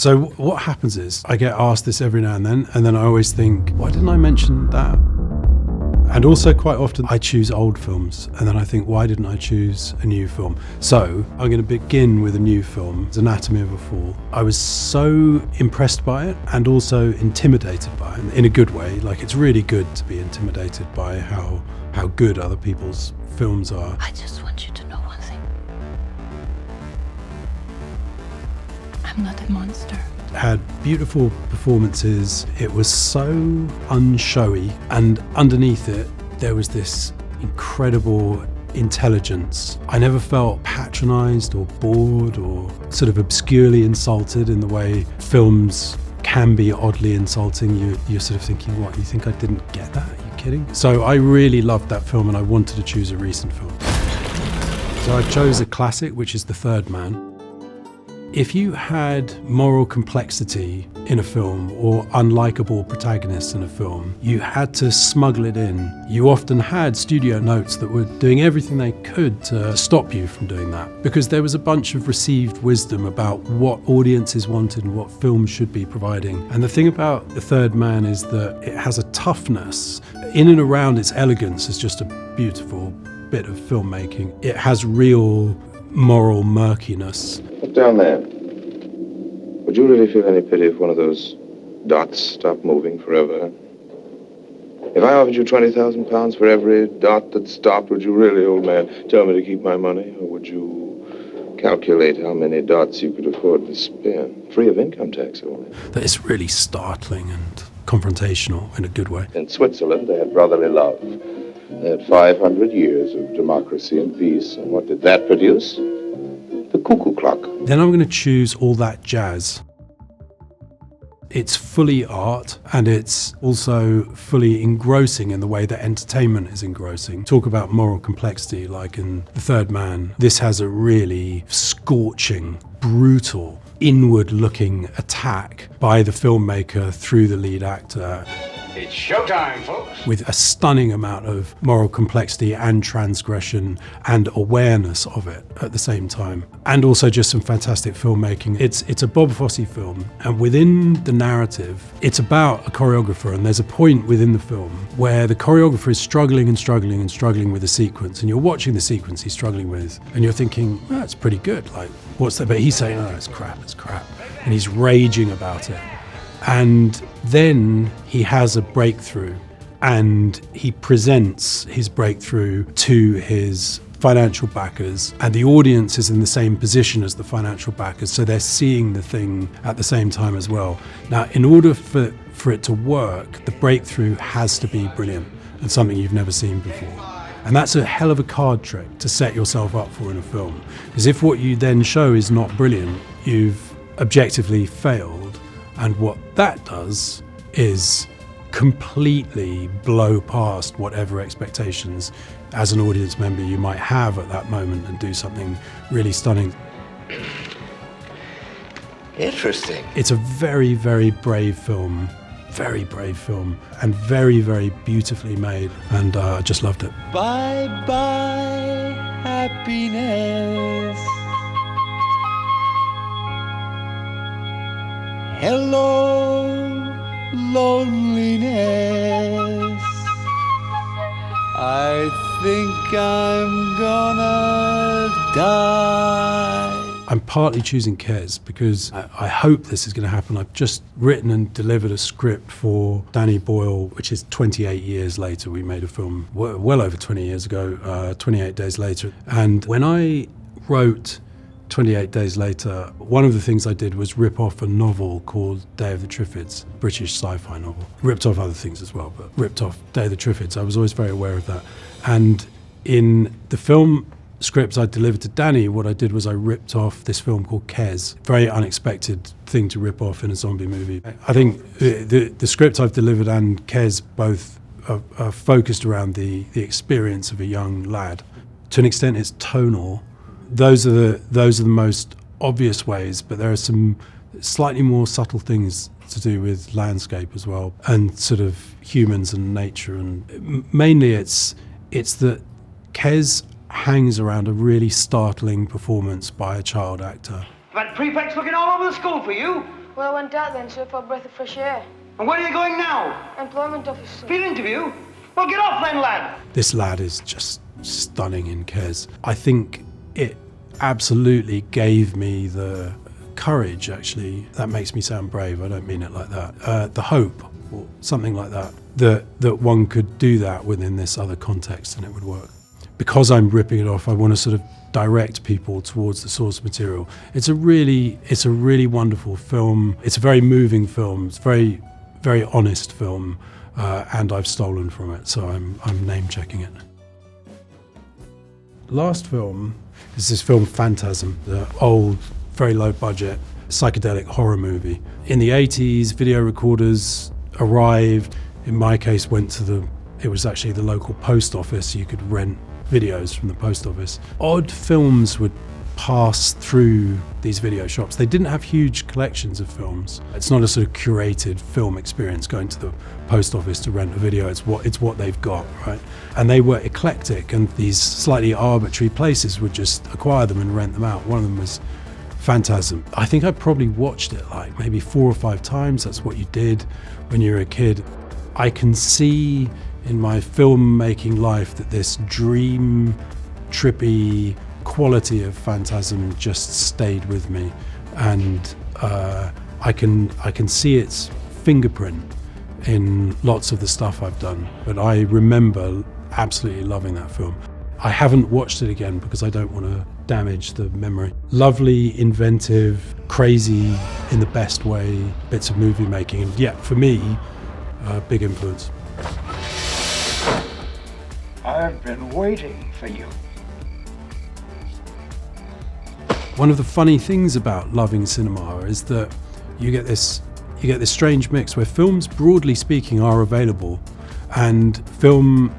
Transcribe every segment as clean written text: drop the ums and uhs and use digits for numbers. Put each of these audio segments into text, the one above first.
So what happens is I get asked this every now and then I always think, why didn't I mention that? And also quite often I choose old films and then I think, why didn't I choose a new film? So I'm going to begin with a new film, it's Anatomy of a Fall. I was so impressed by it and also intimidated by it in a good way. Like, it's really good to be intimidated by how good other people's films are. I just want you to know one thing. I'm not a monster. Had beautiful performances. It was so unshowy, and underneath it there was this incredible intelligence. I never felt patronized or bored or sort of obscurely insulted in the way films can be oddly insulting. You're sort of thinking, what, you think I didn't get that? Are you kidding? So I really loved that film and I wanted to choose a recent film. So I chose a classic, which is The Third Man. If you had moral complexity in a film or unlikable protagonists in a film, you had to smuggle it in. You often had studio notes that were doing everything they could to stop you from doing that, because there was a bunch of received wisdom about what audiences wanted and what films should be providing. And the thing about The Third Man is that it has a toughness. In and around its elegance is just a beautiful bit of filmmaking. It has real moral murkiness. Look down there. Would you really feel any pity if one of those dots stopped moving forever? If I offered you 20,000 pounds for every dot that stopped, would you really, old man, tell me to keep my money? Or would you calculate how many dots you could afford to spend? Free of income tax, only. That is really startling and confrontational in a good way. In Switzerland, they had brotherly love. They had 500 years of democracy and peace. And what did that produce? The cuckoo clock. Then I'm going to choose All That Jazz. It's fully art and it's also fully engrossing in the way that entertainment is engrossing. Talk about moral complexity, like in The Third Man. This has a really scorching, brutal, inward-looking attack by the filmmaker through the lead actor. It's showtime, folks. With a stunning amount of moral complexity and transgression and awareness of it at the same time. And also just some fantastic filmmaking. It's a Bob Fosse film, and within the narrative, it's about a choreographer, and there's a point within the film where the choreographer is struggling and struggling and struggling with a sequence, and you're watching the sequence he's struggling with, and you're thinking, oh, that's pretty good, like, what's that? But he's saying, oh, it's crap, and he's raging about it. And then he has a breakthrough and he presents his breakthrough to his financial backers, and the audience is in the same position as the financial backers, so they're seeing the thing at the same time as well. Now, in order for it to work, the breakthrough has to be brilliant and something you've never seen before. And that's a hell of a card trick to set yourself up for in a film, because if what you then show is not brilliant, you've objectively failed. And what that does is completely blow past whatever expectations as an audience member you might have at that moment and do something really stunning. Interesting. It's a very, very brave film, and very, very beautifully made, and I just loved it. Bye bye, happiness. Hello, loneliness. I think I'm gonna die. I'm partly choosing Kes because I hope this is going to happen. I've just written and delivered a script for Danny Boyle, which is 28 years later. We made a film well over 20 years ago, 28 Days Later. And when I wrote 28 Days Later, one of the things I did was rip off a novel called Day of the Triffids, British sci-fi novel. Ripped off other things as well, but ripped off Day of the Triffids. I was always very aware of that. And in the film scripts I delivered to Danny, what I did was I ripped off this film called Kes. Very unexpected thing to rip off in a zombie movie. I think the script I've delivered and Kes both are focused around the experience of a young lad. To an extent, it's tonal. Those are the most obvious ways, but there are some slightly more subtle things to do with landscape as well, and sort of humans and nature, and mainly it's that Kes hangs around a really startling performance by a child actor. That prefect's looking all over the school for you. Well, I went out then, so for a breath of fresh air. And where are you going now? Employment officer. Field interview? Well, get off then, lad. This lad is just stunning in Kes. I think it absolutely gave me the courage, actually. That makes me sound brave, I don't mean it like that. The hope, or something like that, that one could do that within this other context and it would work. Because I'm ripping it off, I want to sort of direct people towards the source material. It's a really wonderful film. It's a very moving film. It's a very, very honest film, and I've stolen from it, so I'm name checking it. Last film is this film Fantasm, the old, very low budget psychedelic horror movie. In the 80s, video recorders arrived. In my case, it was actually the local post office. You could rent videos from the post office. Odd films would pass through these video shops. They didn't have huge collections of films. It's not a sort of curated film experience going to the post office to rent a video. It's what they've got, right? And they were eclectic, and these slightly arbitrary places would just acquire them and rent them out. One of them was Fantasm. I think I probably watched it like maybe 4 or 5 times. That's what you did when you were a kid. I can see in my filmmaking life that this dream, trippy quality of Fantasm just stayed with me, and I can see its fingerprint in lots of the stuff I've done. But I remember absolutely loving that film. I haven't watched it again because I don't want to damage the memory. Lovely, inventive, crazy in the best way bits of movie making, and yeah, for me, big influence. I've been waiting for you. One of the funny things about loving cinema is that you get this strange mix where films, broadly speaking, are available, and film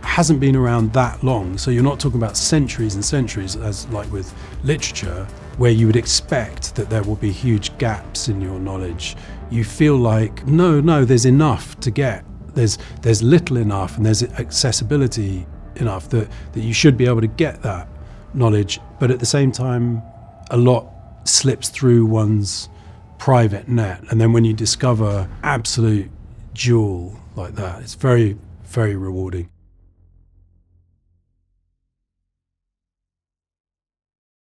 hasn't been around that long. So you're not talking about centuries and centuries, as like with literature, where you would expect that there will be huge gaps in your knowledge. You feel like, no, there's enough to get. There's little enough, and there's accessibility enough that you should be able to get that knowledge. But at the same time, a lot slips through one's private net. And then when you discover absolute jewel like that, it's very, very rewarding.